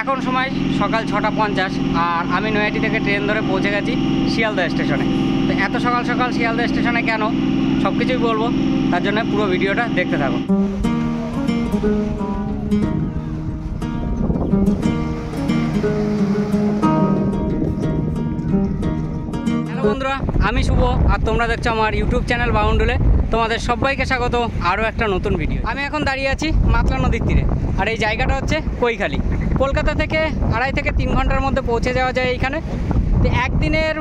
এখন সময় সকাল 6:50 আর আমি নৈহাটি থেকে ট্রেন ধরে পৌঁছে গেছি শিয়ালদা স্টেশনে। তো এত সকাল সকাল শিয়ালদা স্টেশনে কেন, সব কিছুই বলবো, তার জন্য পুরো ভিডিওটা দেখতে থাকো। হ্যালো বন্ধুরা, আমি শুভ আর তোমরা দেখছো আমার ইউটিউব চ্যানেল বাউন্ডুলে। তোমাদের সবাইকে স্বাগত আরও একটা নতুন ভিডিও। আমি এখন দাঁড়িয়ে আছি মাতলা নদীর তীরে, আর এই জায়গাটা হচ্ছে কৈখালী। কলকাতা থেকে 2.5 থেকে 3 ঘন্টার মধ্যে পৌঁছে যাওয়া যায় এইখানে। তো একদিনের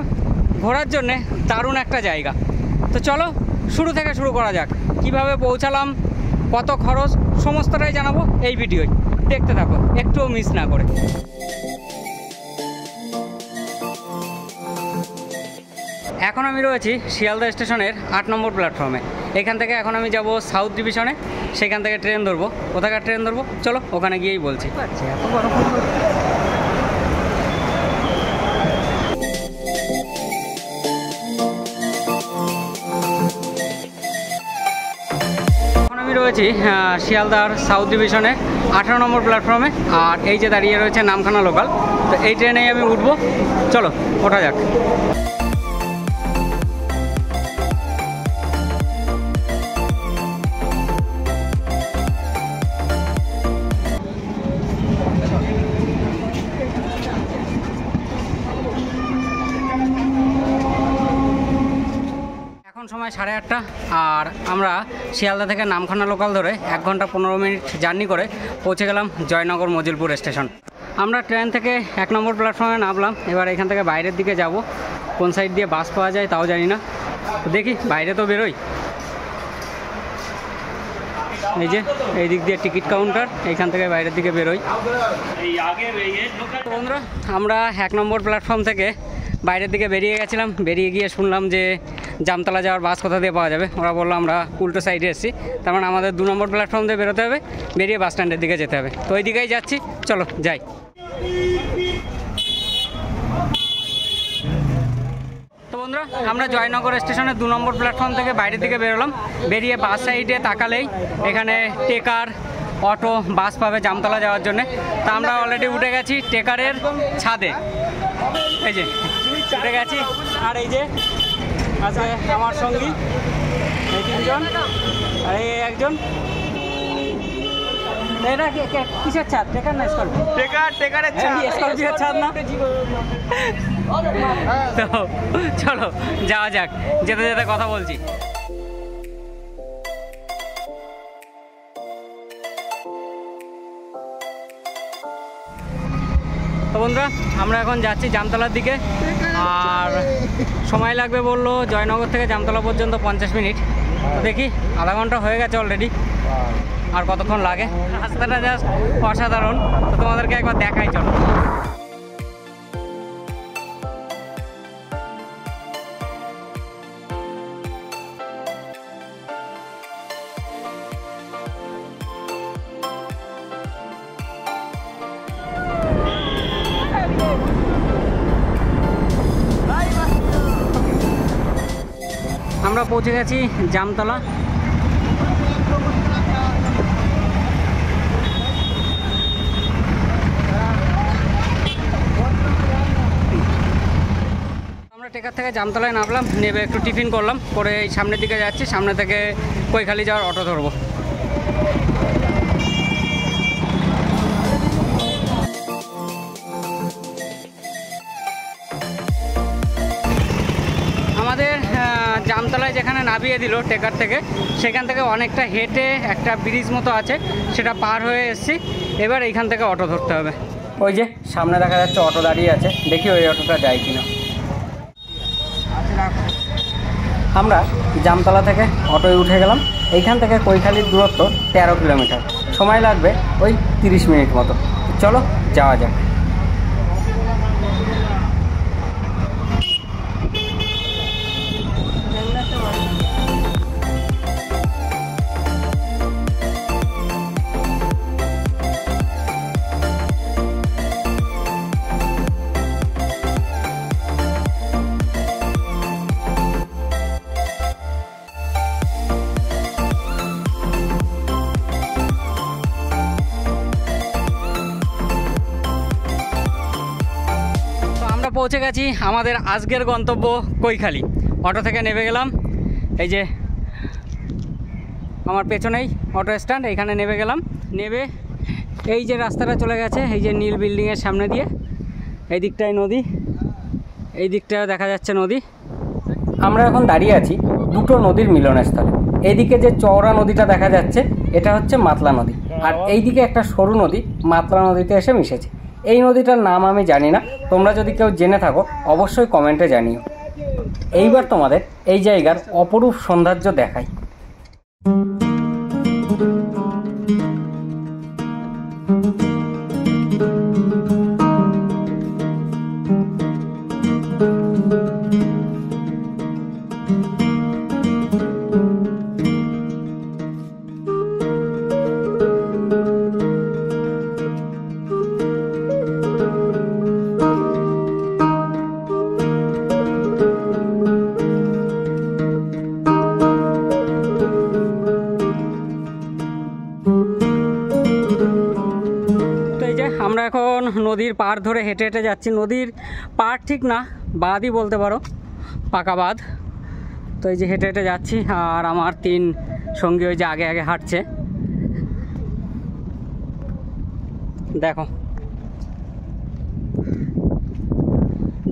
ঘোরার জন্যে দারুণ একটা জায়গা। তো চলো শুরু থেকে শুরু করা যাক। কিভাবে পৌঁছালাম, কত খরচ, সমস্তটাই জানাবো এই ভিডিওয়। দেখতে থাকো, একটুও মিস না করে। এখন আমি রয়েছি শিয়ালদা স্টেশনের 8 নম্বর প্ল্যাটফর্মে। এখান থেকে এখন আমি যাব সাউথ ডিভিশনে, সেখান থেকে ট্রেন ধরবো। কোথাকার ট্রেন ধরবো চলো ওখানে গিয়েই বলছি। এখন আমি রয়েছি শিয়ালদার সাউথ ডিভিশনে 18 নম্বর প্ল্যাটফর্মে, আর এই যে দাঁড়িয়ে রয়েছে নামখানা লোকাল। তো এই ট্রেনেই আমি উঠবো, চলো ওঠা যাক। সময় 8:30 আর আমরা শিয়ালদা থেকে নামখানা লোকাল ধরে 1 ঘন্টা 15 মিনিট জার্নি করে পৌঁছে গেলাম জয়নগর মজিলপুর স্টেশন। আমরা ট্রেন থেকে 1 নম্বর প্ল্যাটফর্মে নামলাম। এবার এখান থেকে বাইরের দিকে যাব, কোন সাইড দিয়ে বাস পাওয়া যায় তাও জানি না। দেখি বাইরে তো বেরোই। এই যে এই দিক দিয়ে টিকিট কাউন্টার, এইখান থেকে বাইরের দিকে বেরোই। বন্ধুরা, আমরা 1 নম্বর প্ল্যাটফর্ম থেকে বাইরের দিকে বেরিয়ে গেছিলাম। বেরিয়ে গিয়ে শুনলাম যে জামতলা যাওয়ার বাস কোথা দিয়ে পাওয়া যাবে। ওরা বললো আমরা উল্টো সাইডে এসেছি, তার মানে আমাদের 2 নম্বর প্ল্যাটফর্ম দিয়ে বেরোতে হবে, বেরিয়ে বাস স্ট্যান্ডের দিকে যেতে হবে। তো ওই দিকেই যাচ্ছি, চলো যাই। তো বন্ধুরা, আমরা জয়নগর স্টেশনের 2 নম্বর প্ল্যাটফর্ম থেকে বাইরের দিকে বেরোলাম। বেরিয়ে বাস সাইডে তাকালেই এখানে টেকার, অটো, বাস পাবে জামতলা যাওয়ার জন্য। তা আমরা অলরেডি উঠে গেছি টেকারের ছাদে। এই যে উঠে গেছি, আর এই যে আছে আমার সঙ্গী, এই 3 জন, আর এই একজন। এটা কিসের ছাদ? টেকার না স্করপিও? টেকারের ছাদ, স্করপিওর ছাদ না। তো চলো যাওয়া যাক, যেতে যেতে কথা বলছি। তো বন্ধুরা, আমরা এখন যাচ্ছি জামতলার দিকে, আর সময় লাগবে বললো জয়নগর থেকে জামতলা পর্যন্ত 50 মিনিট। তো দেখি, আধা ঘন্টা হয়ে গেছে অলরেডি, আর কতক্ষণ লাগে। রাস্তাটা জাস্ট অসাধারণ, তো তোমাদেরকে একবার দেখাই চলো। আমরা পৌঁছে গেছি জামতলা। আমরা টেকার থেকে জামতলায় নামলাম, নেবে একটু টিফিন করলাম, করে এই সামনের দিকে যাচ্ছি। সামনে থেকে কৈখালী যাওয়ার অটো ধরবো। আমাদের জামতলায় যেখানে নামিয়ে দিল টেকার থেকে, সেখান থেকে অনেকটা হেঁটে একটা ব্রিজ মতো আছে, সেটা পার হয়ে এসেছি। এবার এইখান থেকে অটো ধরতে হবে। ওই যে সামনে দেখা যাচ্ছে অটো দাঁড়িয়ে আছে, দেখি ওই অটোটা যায় কিনা। আমরা জামতলা থেকে অটোয় উঠে গেলাম। এইখান থেকে কৈখালীর দূরত্ব 13 কিলোমিটার, সময় লাগবে ওই 30 মিনিট মতো। চলো যাওয়া যাক। পৌঁছে গেছি আমাদের আজকের গন্তব্য কৈখালি। অটো থেকে নেমে গেলাম, এই যে আমার পেছনেই অটো স্ট্যান্ড, এইখানে নেমে গেলাম। নেমে এই যে রাস্তাটা চলে গেছে এই যে নীল বিল্ডিংয়ের সামনে দিয়ে, এই দিকটায় নদী, এই দিকটায় দেখা যাচ্ছে নদী। আমরা এখন দাঁড়িয়ে আছি দুটো নদীর মিলনস্থলে। এইদিকে যে চওড়া নদীটা দেখা যাচ্ছে এটা হচ্ছে মাতলা নদী, আর এইদিকে একটা সরু নদী মাতলা নদীতে এসে মিশেছে। এই নদীটার নাম আমি জানি না, তোমরা যদি কেউ জেনে থাকো অবশ্যই কমেন্টে জানিও। এইবার তোমাদের এই জায়গার অপরূপ সৌন্দর্য দেখাই। আমরা এখন নদীর পাড় ধরে হেঁটে হেঁটে যাচ্ছি। নদীর পাড় ঠিক না, বাঁধই বলতে পারো, পাকা বাঁধ। তো এই যে হেঁটে হেঁটে যাচ্ছি, আর আমার 3 সঙ্গী ওই যে আগে আগে হাঁটছে। দেখো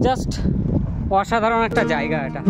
জাস্ট অসাধারণ একটা জায়গা এটা।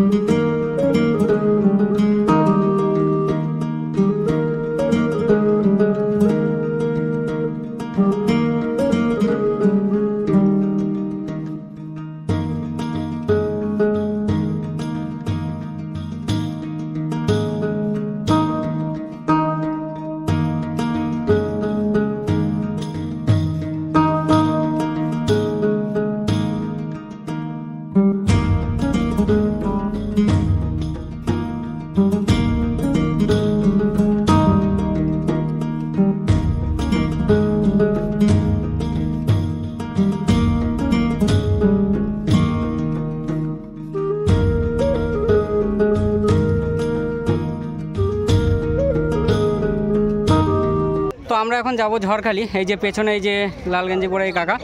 আমরা এখন যাব ঝড়খালি। এই যে পেছনে এই যে লাল গেঞ্জি পরে এই কাকা,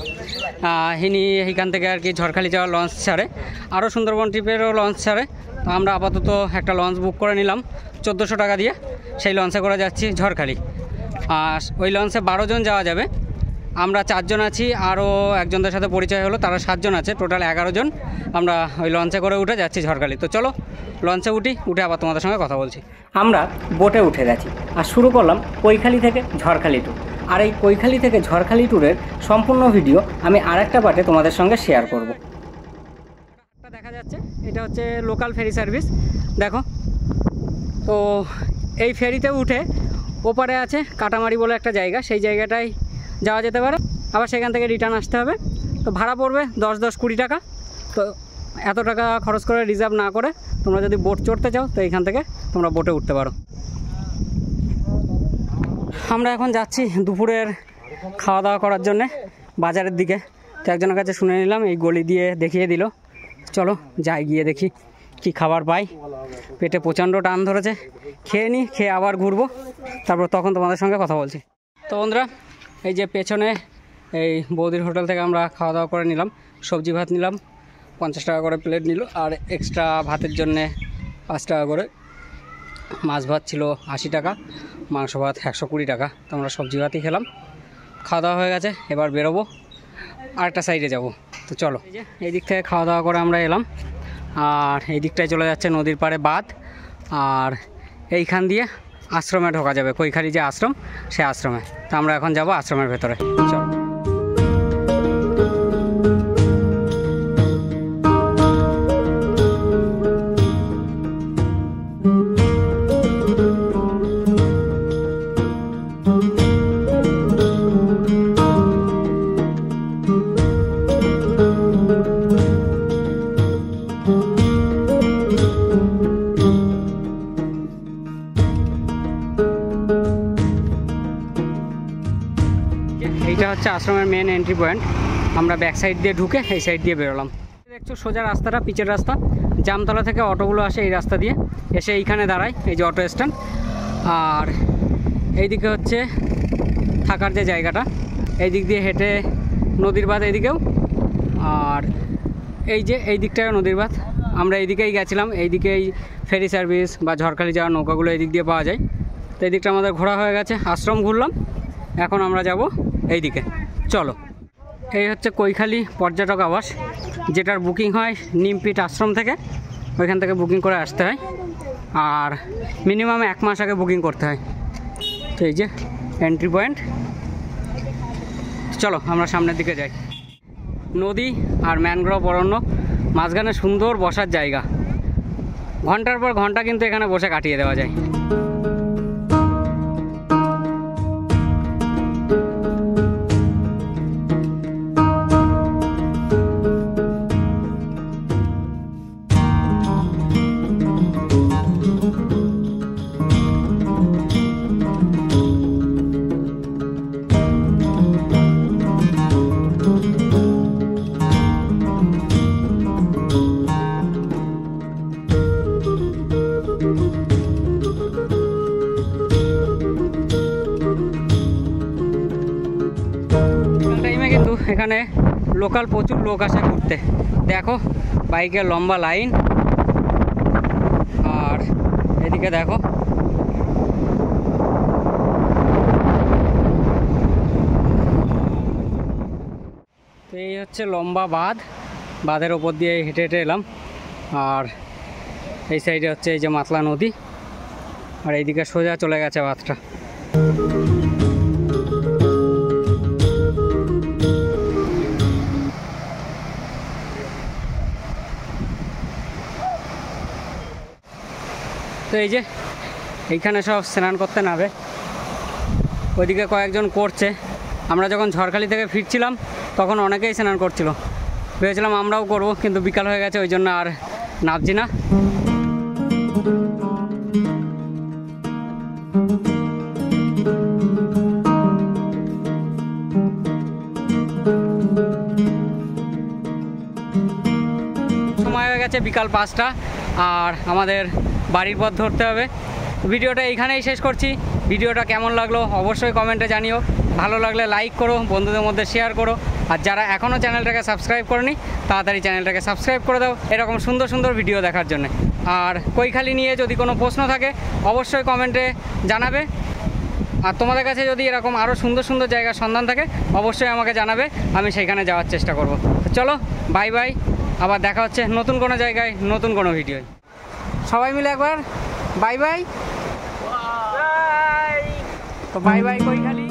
ইনি এইখান থেকে আর কি ঝড়খালি যাওয়ার লঞ্চ ছাড়ে, আরও সুন্দরবন ট্রিপেরও লঞ্চ ছাড়ে। তো আমরা আপাতত একটা লঞ্চ বুক করে নিলাম 1400 টাকা দিয়ে, সেই লঞ্চে করে যাচ্ছি ঝড়খালি। আর ওই লঞ্চে 12 জন যাওয়া যাবে, আমরা 4 জন আছি, আরও একজনদের সাথে পরিচয় হলো, তারা 7 জন আছে, টোটাল 11 জন আমরা ওই লঞ্চে করে উঠে যাচ্ছি ঝড়খালি। তো চলো লঞ্চে উঠে আবার তোমাদের সঙ্গে কথা বলছি। আমরা বোটে উঠে গেছি আর শুরু করলাম কৈখালি থেকে ঝড়খালি ট্যুর। আর এই কৈখালি থেকে ঝড়খালি ট্যুরের সম্পূর্ণ ভিডিও আমি আরেকটা পার্টে তোমাদের সঙ্গে শেয়ার করব। দেখা যাচ্ছে এটা হচ্ছে লোকাল ফেরি সার্ভিস, দেখো। তো এই ফেরিতে উঠে ওপারে আছে কাটামারি বলে একটা জায়গা, সেই জায়গাটায় যাওয়া যেতে পারে, আবার সেখান থেকে রিটার্ন আসতে হবে। তো ভাড়া পড়বে 10-20 টাকা। তো এত টাকা খরচ করে রিজার্ভ না করে তোমরা যদি বোট চড়তে চাও তো এইখান থেকে তোমরা বোটে উঠতে পারো। আমরা এখন যাচ্ছি দুপুরের খাওয়া দাওয়া করার জন্যে বাজারের দিকে। তো একজনের কাছে শুনে নিলাম, এই গলি দিয়ে দেখিয়ে দিল, চলো যাই গিয়ে দেখি কি খাবার পাই। পেটে প্রচণ্ড টান ধরেছে, খেয়ে নিই, খেয়ে আবার ঘুরবো, তারপর তখন তোমাদের সঙ্গে কথা বলছি। তো বন্ধুরা এই যে পেছনে এই বৌদির হোটেল থেকে আমরা খাওয়া দাওয়া করে নিলাম, সবজি ভাত নিলাম, 50 টাকা করে প্লেট নিল, আর এক্সট্রা ভাতের জন্যে 5 টাকা করে। মাছ ভাত ছিল 80 টাকা, মাংস ভাত 120 টাকা। তো আমরা সবজি ভাতই খেলাম, খাওয়া দাওয়া হয়ে গেছে, এবার বেরোবো আরেকটা সাইডে যাব। তো চলো এই দিক থেকে খাওয়া দাওয়া করে আমরা এলাম, আর এই দিকটায় চলে যাচ্ছে নদীর পাড়ে বাঁধ, আর এইখান দিয়ে আশ্রমে ঢোকা যাবে, কৈখালি যে আশ্রম, সে আশ্রমে। তো আমরা এখন যাব আশ্রমের ভেতরে, চলো। এইটা হচ্ছে আশ্রমের মেন এন্ট্রি পয়েন্ট। আমরা ব্যাক সাইড দিয়ে ঢুকে এই সাইড দিয়ে বেরোলাম। দেখছো সোজা রাস্তাটা, পিচের রাস্তা, জামতলা থেকে অটোগুলো আসে এই রাস্তা দিয়ে, এসে এইখানে দাঁড়ায়, এই যে অটো স্ট্যান্ড। আর এইদিকে হচ্ছে থাকার যে জায়গাটা, এই দিক দিয়ে হেঁটে নদীর বাঁধ এইদিকেও, আর এই যে এই দিকটায় নদীর বাঁধ, আমরা এই দিকেই গেছিলাম। এই দিকেই ফেরি সার্ভিস বা ঝড়খালি যাওয়ার নৌকাগুলো এই দিক দিয়ে পাওয়া যায়। তো এই দিকটা আমাদের ঘোরা হয়ে গেছে, আশ্রম ঘুরলাম, এখন আমরা যাব এই দিকে। চলো, এই হচ্ছে কৈখালি পর্যটক আবাস, যেটার বুকিং হয় নিমপিট আশ্রম থেকে। ওইখান থেকে বুকিং করে আসতে হয়, আর মিনিমাম 1 মাস আগে বুকিং করতে হয়। তো এই যে এন্ট্রি পয়েন্ট। চলো আমরা সামনের দিকে যাই। নদী আর ম্যানগ্রোভ অরণ্য, মাঝখানে সুন্দর বসার জায়গা। ঘন্টার পর ঘন্টা কিন্তু এখানে বসে কাটিয়ে দেওয়া যায়। কিন্তু এখানে লোকাল প্রচুর লোক আসে ঘুরতে। দেখো বাইকের লম্বা লাইন, আর এদিকে দেখো তো এই হচ্ছে লম্বা বাঁধ। বাঁধের ওপর দিয়ে হেঁটে হেঁটে এলাম, আর এই সাইডে হচ্ছে এই যে মাতলা নদী, আর এইদিকে সোজা চলে গেছে বাঁধটা। তো এই যে এইখানে সব স্নান করতে নামে, ওইদিকে কয়েকজন করছে। আমরা যখন ঝড়খালি থেকে ফিরছিলাম তখন অনেকেই স্নান করছিল, ভেবেছিলাম আমরাও করব, কিন্তু বিকাল হয়ে গেছে, ওই জন্য আর নামছি না। সময় হয়ে গেছে বিকাল 5টা, আর আমাদের বাড়ির পথ ধরতে হবে। ভিডিওটা এইখানেই শেষ করছি। ভিডিওটা কেমন লাগলো অবশ্যই কমেন্টে জানিও। ভালো লাগলে লাইক করো, বন্ধুদের মধ্যে শেয়ার করো, আর যারা এখনও চ্যানেলটাকে সাবস্ক্রাইব করনি তাড়াতাড়ি চ্যানেলটাকে সাবস্ক্রাইব করে দাও এরকম সুন্দর সুন্দর ভিডিও দেখার জন্য। আর কৈখালি নিয়ে যদি কোনো প্রশ্ন থাকে অবশ্যই কমেন্টে জানাবে, আর তোমাদের কাছে যদি এরকম আরও সুন্দর সুন্দর জায়গার সন্ধান থাকে অবশ্যই আমাকে জানাবে, আমি সেইখানে যাওয়ার চেষ্টা করব। চলো বাই বাই, আবার দেখা হচ্ছে নতুন কোনো জায়গায় নতুন কোনো ভিডিও। সবাই মিলে একবার বাই বাই। তো বাই বাই কৈখালি।